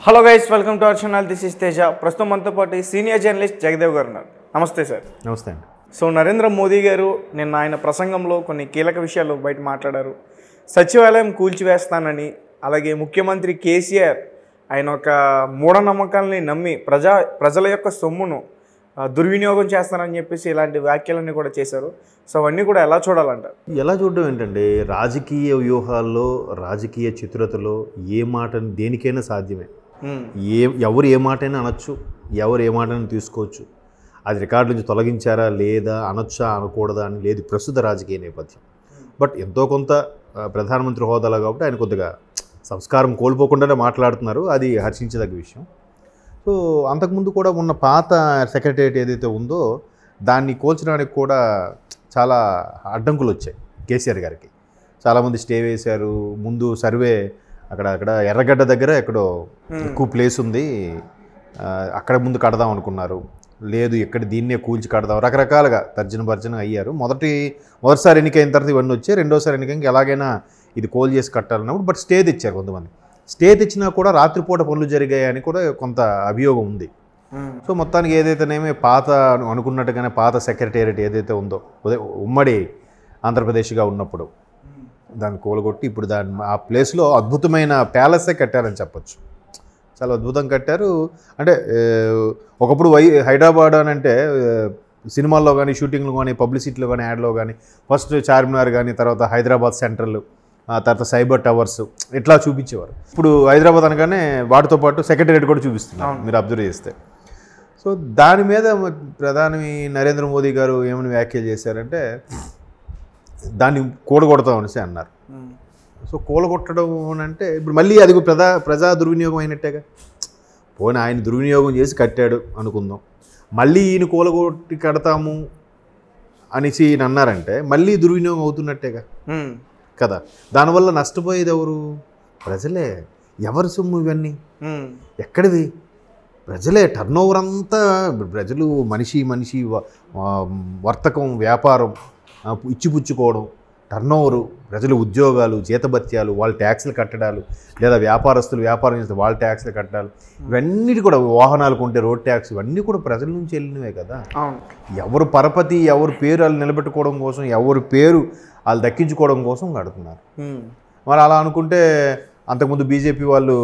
Hello guys, welcome to our channel. This is Teja. ప్రస్తుతం మనతో పాటు సీనియర్ జర్నలిస్ట్ జగదేవ్ గారు ఉన్నారు. నమస్తే సార్. నమస్తే అండి. సో నరేంద్ర మోదీ గారు నిన్న ఆయన ప్రసంగంలో కొన్ని కీలక విషయాలు బయట మాట్లాడారు. సచివాలయం కూల్చివేస్తానని, అలాగే ముఖ్యమంత్రి కేసీఆర్ ఆయన ఒక మూఢనమ్మకాలని నమ్మి ప్రజల యొక్క సొమ్మును దుర్వినియోగం చేస్తానని చెప్పేసి ఇలాంటి వ్యాఖ్యలన్నీ కూడా చేశారు. సో అవన్నీ కూడా ఎలా చూడాలంటారు? ఎలా చూడడం ఏంటంటే, రాజకీయ వ్యూహాల్లో, రాజకీయ చిత్రతలో ఏ మాటని దేనికైనా సాధ్యమే. ఎవరు ఏ మాటైనా అనొచ్చు, ఎవరు ఏ మాటైనా తీసుకోవచ్చు. అది రికార్డు నుంచి తొలగించారా లేదా, అనొచ్చా అనకూడదా అని లేదు ప్రస్తుత రాజకీయ నేపథ్యం. బట్ ఎంతో కొంత ప్రధానమంత్రి హోదాలో కాబట్టి ఆయన కొద్దిగా సంస్కారం కోల్పోకుండానే మాట్లాడుతున్నారు. అది హర్షించదగ్గ విషయం. సో అంతకుముందు కూడా ఉన్న పాత సెక్రటేరియట్ ఏదైతే ఉందో దాన్ని కోల్చడానికి కూడా చాలా అడ్డంకులు వచ్చాయి కేసీఆర్ గారికి. చాలామంది స్టే వేశారు. ముందు సర్వే అక్కడ ఎర్రగడ్డ దగ్గర ఎక్కడో ఎక్కువ ప్లేస్ ఉంది, అక్కడ ముందు కడదాం అనుకున్నారు. లేదు, ఇక్కడ దీన్నే కూల్చి కడదాం, రకరకాలుగా తర్జన అయ్యారు. మొదటిసారి ఎన్నికైన తర్వాత ఇవన్నీ వచ్చాయి. రెండోసారి ఎన్నికైనా ఎలాగైనా ఇది కోల్ చేసి కట్టాలన్నప్పుడు బట్ స్టే తెచ్చారు కొంతమంది. స్టే తెచ్చినా కూడా రాత్రిపూట పనులు జరిగాయని కూడా కొంత అభియోగం ఉంది. సో మొత్తానికి ఏదైతేనేమి పాత అనుకున్నట్టుగానే పాత సెక్రటేరియట్ ఏదైతే ఉందో ఉమ్మడి ఆంధ్రప్రదేశ్గా ఉన్నప్పుడు దాన్ని కూలగొట్టి ఇప్పుడు ఆ ప్లేస్లో అద్భుతమైన ప్యాలెసే కట్టారని చెప్పచ్చు. చాలా అద్భుతంగా కట్టారు. అంటే ఒకప్పుడు హైదరాబాద్ అని అంటే సినిమాల్లో కానీ, షూటింగ్లో కానీ, పబ్లిసిటీలో కానీ, యాడ్లో కానీ ఫస్ట్ చార్మినార్ కానీ, తర్వాత హైదరాబాద్ సెంట్రల్, తర్వాత సైబర్ టవర్స్ ఇట్లా చూపించేవారు. ఇప్పుడు హైదరాబాద్ అనగానే వాటితో పాటు సెక్రటేరియట్ కూడా చూపిస్తున్నారు మీరు అబ్జర్వ్ చేస్తే. సో దాని మీద ప్రధాని నరేంద్ర మోదీ గారు ఏమని వ్యాఖ్యలు చేశారంటే, దాన్ని కూడగొడతామనేసి అన్నారు. సో కూలగొట్టడం అంటే ఇప్పుడు మళ్ళీ అది ప్రజా దుర్వినియోగం అయినట్టేగా. పోనీ ఆయన దుర్వినియోగం చేసి కట్టాడు అనుకుందాం, మళ్ళీ ఈయన కూలగొట్టి కడతాము అనేసి ఈయన అన్నారంటే మళ్ళీ దుర్వినియోగం అవుతున్నట్టేగా కదా. దానివల్ల నష్టపోయేది ఎవరు? ప్రజలే. ఎవరి సొమ్ము ఇవన్నీ? ఎక్కడిది? ప్రజలే. టర్న్ ఓవర్ అంతా ప్రజలు. మనిషి వర్తకం, వ్యాపారం, ఇచ్చిపుచ్చుకోవడం, టర్న్ ఓవరు, ప్రజలు ఉద్యోగాలు, జీతభత్యాలు, వాళ్ళ ట్యాక్స్లు కట్టడాలు, లేదా వ్యాపారస్తులు వ్యాపారం చేస్తే వాళ్ళ ట్యాక్స్లు కట్టాలి, ఇవన్నీ కూడా వాహనాలు కొంటే రోడ్ ట్యాక్స్, ఇవన్నీ కూడా ప్రజల నుంచి వెళ్ళినవే కదా. ఎవరు పరపతి, ఎవరి పేరు వాళ్ళు నిలబెట్టుకోవడం కోసం, ఎవరి పేరు వాళ్ళు దక్కించుకోవడం కోసం కడుతున్నారు. మరి అలా అనుకుంటే అంతకుముందు బీజేపీ వాళ్ళు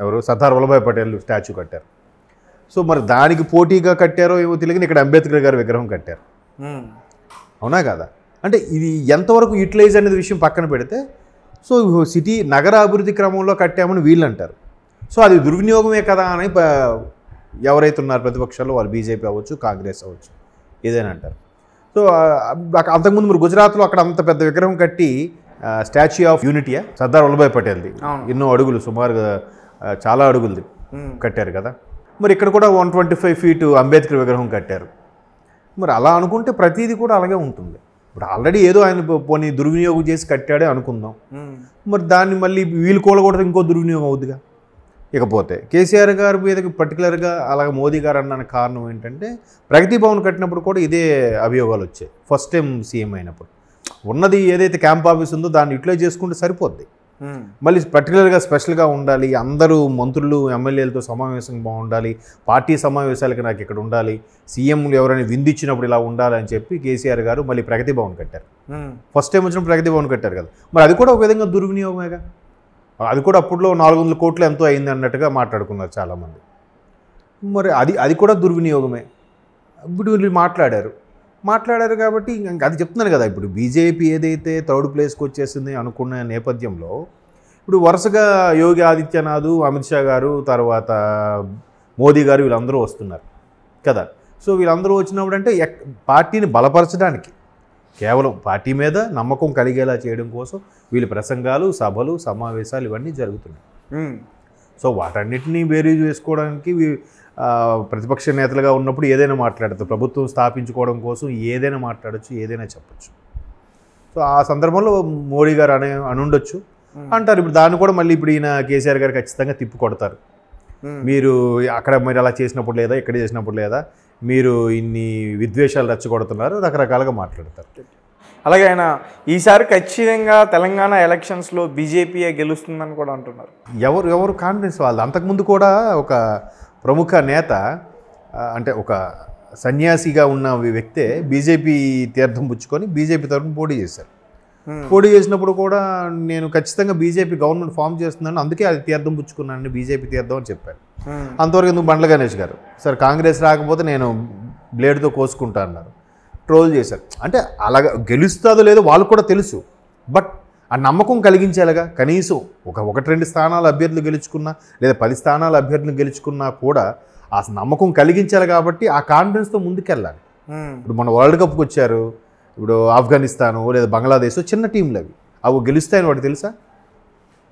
ఎవరు సర్దార్ వల్లభాయ్ పటేల్ స్టాచ్యూ కట్టారు. సో మరి దానికి పోటీగా కట్టారో ఏమో తెలియదు, ఇక్కడ అంబేద్కర్ గారి విగ్రహం కట్టారు. అవునా కదా? అంటే ఇది ఎంతవరకు యూటిలైజ్ అనేది విషయం పక్కన పెడితే, సో నగర అభివృద్ధి క్రమంలో కట్టామని వీళ్ళు అంటారు. సో అది దుర్వినియోగమే కదా అని ఎవరైతే ఉన్నారు ప్రతిపక్షాల్లో, వాళ్ళు బీజేపీ అవ్వచ్చు, కాంగ్రెస్ అవ్వచ్చు, ఏదైనా అంటారు. సో అంతకుముందు మీరు గుజరాత్లో అక్కడ అంత పెద్ద విగ్రహం కట్టి స్టాచ్యూ ఆఫ్ యూనిటీయా సర్దార్ వల్లభాయ్ పటేల్ది, ఎన్నో అడుగులు, సుమారుగా చాలా అడుగులది కట్టారు కదా. మరి ఇక్కడ కూడా 125 ఫీట్ అంబేద్కర్ విగ్రహం కట్టారు. మరి అలా అనుకుంటే ప్రతిదీ కూడా అలాగే ఉంటుంది. ఇప్పుడు ఆల్రెడీ ఏదో ఆయన పోనీ దుర్వినియోగం చేసి కట్టాడే అనుకుందాం, మరి దాన్ని మళ్ళీ వీళ్ళు కూలకూడదు, ఇంకో దుర్వినియోగం అవుద్దిగా. ఇకపోతే కేసీఆర్ గారి మీదకి పర్టికులర్గా అలాగే మోదీ గారు అన్న కారణం ఏంటంటే, ప్రగతి భవన్ కట్టినప్పుడు కూడా ఇదే అభియోగాలు వచ్చాయి. ఫస్ట్ టైం సీఎం అయినప్పుడు ఉన్నది ఏదైతే క్యాంప్ ఆఫీస్ ఉందో దాన్ని యూటిలైజ్ చేసుకుంటే సరిపోద్ది. మళ్ళీ పర్టికులర్గా స్పెషల్గా ఉండాలి, అందరూ మంత్రులు ఎమ్మెల్యేలతో సమావేశం బాగుండాలి, పార్టీ సమావేశాలకి నాకు ఇక్కడ ఉండాలి, సీఎంలు ఎవరైనా విందిచ్చినప్పుడు ఇలా ఉండాలి అని చెప్పి కేసీఆర్ గారు మళ్ళీ ప్రగతి భవన్ కట్టారు. ఫస్ట్ టైం వచ్చినప్పుడు ప్రగతి భవన్ కట్టారు కదా. మరి అది కూడా ఒక విధంగా దుర్వినియోగమేగా. అది కూడా అప్పట్లో 400 కోట్లు ఎంతో అయింది అన్నట్టుగా మాట్లాడుకున్నారు చాలామంది. మరి అది కూడా దుర్వినియోగమే. ఇప్పుడు వీళ్ళు మాట్లాడారు కాబట్టి అది చెప్తున్నాను కదా. ఇప్పుడు బీజేపీ ఏదైతే థర్డ్ ప్లేస్కి వచ్చేసింది అనుకున్న నేపథ్యంలో ఇప్పుడు వరుసగా యోగి ఆదిత్యనాథ్, అమిత్ షా గారు, తర్వాత మోదీ గారు వీళ్ళందరూ వస్తున్నారు కదా. సో వీళ్ళందరూ వచ్చినప్పుడు అంటే పార్టీని బలపరచడానికి, కేవలం పార్టీ మీద నమ్మకం కలిగేలా చేయడం కోసం వీళ్ళ ప్రసంగాలు, సభలు, సమావేశాలు ఇవన్నీ జరుగుతున్నాయి. సో వాటన్నిటినీ బేరీజు వేసుకోవడానికి ప్రతిపక్ష నేతలుగా ఉన్నప్పుడు ఏదైనా మాట్లాడతారు. ప్రభుత్వం స్థాపించుకోవడం కోసం ఏదైనా మాట్లాడచ్చు, ఏదైనా చెప్పచ్చు. సో ఆ సందర్భంలో మోడీ గారు అనుండొచ్చు అంటారు. ఇప్పుడు దాన్ని కూడా మళ్ళీ ఇప్పుడు ఈయన కేసీఆర్ గారు ఖచ్చితంగా తిప్పి కొడతారు. మీరు అక్కడ మీరు అలా చేసినప్పుడు లేదా, ఇక్కడ చేసినప్పుడు లేదా, మీరు ఇన్ని విద్వేషాలు రెచ్చగొడుతున్నారు, రకరకాలుగా మాట్లాడతారు. అలాగే ఆయన ఈసారి ఖచ్చితంగా తెలంగాణ ఎలక్షన్స్లో బీజేపీయే గెలుస్తుందని కూడా అంటున్నారు. ఎవరు కాన్ఫిడెన్స్ వాళ్ళు. అంతకుముందు కూడా ఒక ప్రముఖ నేత అంటే ఒక సన్యాసిగా ఉన్న వ్యక్తే బీజేపీ తీర్థం పుచ్చుకొని బీజేపీ తరఫున పోటీ చేశారు. పోటీ చేసినప్పుడు కూడా నేను ఖచ్చితంగా బీజేపీ గవర్నమెంట్ ఫామ్ చేస్తున్నాను, అందుకే అది తీర్థం పుచ్చుకున్నాను, బీజేపీ తీర్థం అని చెప్పాను. అంతవరకు ఎందుకు బండ్ల గణేష్ గారు సార్ కాంగ్రెస్ రాకపోతే నేను బ్లేడ్తో కోసుకుంటా అన్నారు, ట్రోల్ చేశారు. అంటే అలాగా గెలుస్తుందో లేదో వాళ్ళకు కూడా తెలుసు, బట్ ఆ నమ్మకం కలిగించేలాగా కనీసం ఒకటి రెండు స్థానాల అభ్యర్థులు గెలుచుకున్నా లేదా 10 స్థానాల అభ్యర్థులు గెలుచుకున్నా కూడా ఆ నమ్మకం కలిగించాలి. కాబట్టి ఆ కాన్ఫిడెన్స్తో ముందుకెళ్ళాలి. ఇప్పుడు మన వరల్డ్ కప్కి వచ్చారు, ఇప్పుడు ఆఫ్ఘనిస్తాను లేదా బంగ్లాదేశ్ చిన్న టీంలు అవి గెలుస్తాయని వాటికి తెలుసా?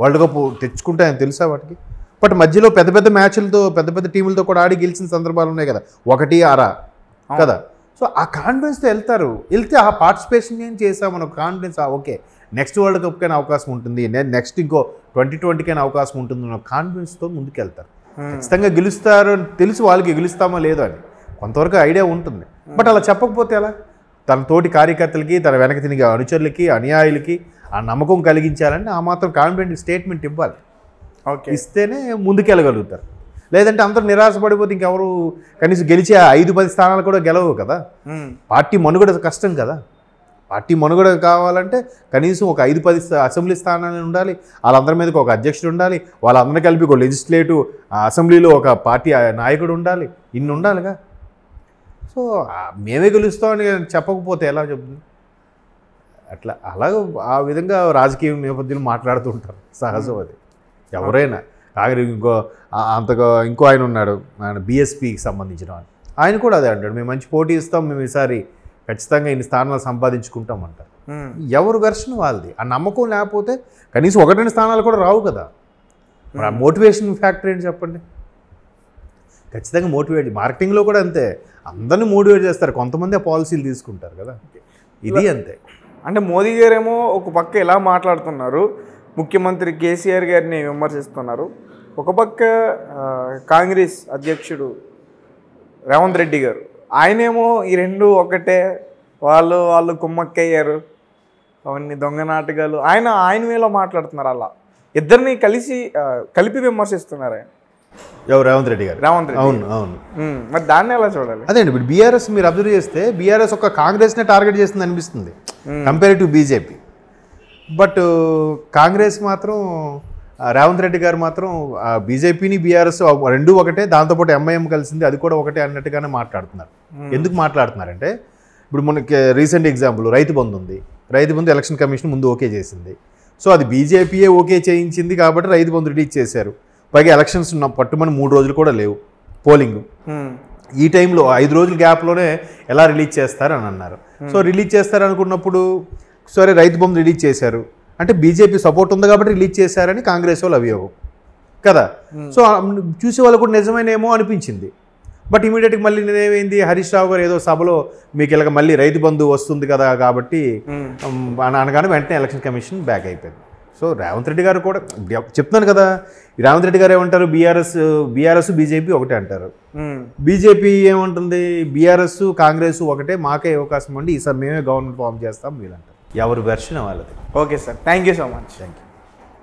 వరల్డ్ కప్ తెచ్చుకుంటాయని తెలుసా వాటికి? బట్ మధ్యలో పెద్ద పెద్ద మ్యాచ్లతో పెద్ద పెద్ద టీములతో కూడా ఆడి గెలిచిన సందర్భాలు ఉన్నాయి కదా, 1-6 కదా. సో ఆ కాన్ఫిడెన్స్తో వెళ్తే ఆ పార్టిసిపేషన్ ఏం చేసామని కాన్ఫిడెన్స్, ఓకే నెక్స్ట్ వరల్డ్ కప్కైనా అవకాశం ఉంటుంది, నెక్స్ట్ ఇంకో 2020కైనా అవకాశం ఉంటుంది అన్న కాన్ఫిడెన్స్తో ముందుకెళ్తారు. ఖచ్చితంగా గెలుస్తారు అని తెలుసు వాళ్ళకి, గెలుస్తామో లేదో అని కొంతవరకు ఐడియా ఉంటుంది. బట్ అలా చెప్పకపోతే ఎలా? తన తోటి కార్యకర్తలకి, తన వెనక తిరిగే అనుచరులకి, అనుయాయులకి ఆ నమ్మకం కలిగించాలని ఆ మాత్రం కాన్ఫిడెంట్ స్టేట్మెంట్ ఇవ్వాలి. ఓకే, ఇస్తేనే ముందుకెళ్ళగలుగుతారు. లేదంటే అందరూ నిరాశపడిపోతే ఇంకెవరు కనీసం గెలిచే 5-10 స్థానాలు కూడా గెలవు కదా. పార్టీ మనుగడ కష్టం కదా. పార్టీ మనుగడ కావాలంటే కనీసం ఒక 5-10 అసెంబ్లీ స్థానాలు ఉండాలి, వాళ్ళందరి మీదకి ఒక అధ్యక్షుడు ఉండాలి, వాళ్ళందరూ కలిపి ఒక లెజిస్లేటివ్ అసెంబ్లీలో ఒక పార్టీ నాయకుడు ఉండాలి, ఇన్ని ఉండాలిగా. సో మేమే గెలుస్తామని చెప్పకపోతే ఎలా చెప్తుంది? అలాగే ఆ విధంగా రాజకీయ నేపథ్యంలో మాట్లాడుతూ ఉంటారు, సహజం అది. ఎవరైనా కాంగ్రెస్ ఇంకో ఆయన ఉన్నాడు, ఆయన బీఎస్పీకి సంబంధించిన ఆయన కూడా అదే అంటాడు, మేము మంచి పోటీ ఇస్తాం, మేము ఈసారి ఖచ్చితంగా ఇన్ని స్థానాలు సంపాదించుకుంటాం అంటారు. ఎవరు వెర్షన్ వాళ్ళది. ఆ నమ్మకం లేకపోతే కనీసం 1-2 స్థానాలు కూడా రావు కదా. మరి ఆ మోటివేషన్ ఫ్యాక్టర్ ఏంటి చెప్పండి? ఖచ్చితంగా మోటివేట్, మార్కెటింగ్లో కూడా అంతే, అందరినీ మోటివేట్ చేస్తారు, కొంతమంది ఆ పాలసీలు తీసుకుంటారు కదా, ఇది అంతే. అంటే మోదీ గారేమో ఒక పక్క ఎలా మాట్లాడుతున్నారు, ముఖ్యమంత్రి కేసీఆర్ గారిని విమర్శిస్తున్నారు, ఒక పక్క కాంగ్రెస్ అధ్యక్షుడు రేవంత్ రెడ్డి గారు ఆయనేమో ఈ రెండు ఒకటే, వాళ్ళు కుమ్మక్కయ్యారు, అవన్నీ దొంగ నాటకాలు, ఆయన వేలో మాట్లాడుతున్నారు. అలా ఇద్దరిని కలిపి విమర్శిస్తున్నారు ఆయన. ఎవరు? రేవంత్ రెడ్డి గారు. అవును. మరి దాన్ని ఎలా చూడాలి? అదే అండి, ఇప్పుడు బీఆర్ఎస్ మీరు అబ్జర్వ్ చేస్తే బీఆర్ఎస్ ఒక కాంగ్రెస్నే టార్గెట్ చేస్తుంది అనిపిస్తుంది compare to BJP. But Congress మాత్రం రేవంత్ రెడ్డి గారు మాత్రం బీజేపీని బీఆర్ఎస్ రెండు ఒకటే, దాంతోపాటు ఎంఐఎం కలిసింది అది కూడా ఒకటే అన్నట్టుగానే మాట్లాడుతున్నారు. ఎందుకు మాట్లాడుతున్నారంటే ఇప్పుడు మనకి రీసెంట్ ఎగ్జాంపుల్ రైతు బంధు ఉంది. రైతు బంధు ఎలక్షన్ కమిషన్ ముందు ఓకే చేసింది. సో అది బీజేపీయే ఓకే చేయించింది కాబట్టి రైతు బంధు రిలీజ్ చేశారు. పైగా ఎలక్షన్స్ పట్టుమని 3 రోజులు కూడా లేవు పోలింగ్. ఈ టైంలో 5 రోజుల గ్యాప్లోనే ఎలా రిలీజ్ చేస్తారని అన్నారు. సో రిలీజ్ చేస్తారనుకున్నప్పుడు సరే రైతు బంధు రిలీజ్ చేశారు అంటే బీజేపీ సపోర్ట్ ఉంది కాబట్టి రిలీజ్ చేశారని కాంగ్రెస్ వాళ్ళు అభియోగం కదా. సో చూసే వాళ్ళు కూడా నిజమేనేమో అనిపించింది. బట్ ఇమీడియట్గా మళ్ళీ నేనేమైంది, హరీష్ రావు గారు ఏదో సభలో మీకు ఇలాగ మళ్ళీ రైతు బంధు వస్తుంది కదా కాబట్టి అనగానే వెంటనే ఎలక్షన్ కమిషన్ బ్యాక్ అయిపోయింది. సో రేవంత్ రెడ్డి గారు కూడా చెప్తున్నాను కదా, రేవంత్ రెడ్డి గారు ఏమంటారు, బీఆర్ఎస్ బీజేపీ ఒకటే అంటారు. బీజేపీ ఏమంటుంది, బీఆర్ఎస్ కాంగ్రెస్ ఒకటే, మాకే అవకాశం అండి, ఈసారి మేమే గవర్నమెంట్ ఫామ్ చేస్తాం వీళ్ళంటారు. ఎవరు వెర్షన్ వాళ్ళది. Okay sir, thank you so much. Thank you.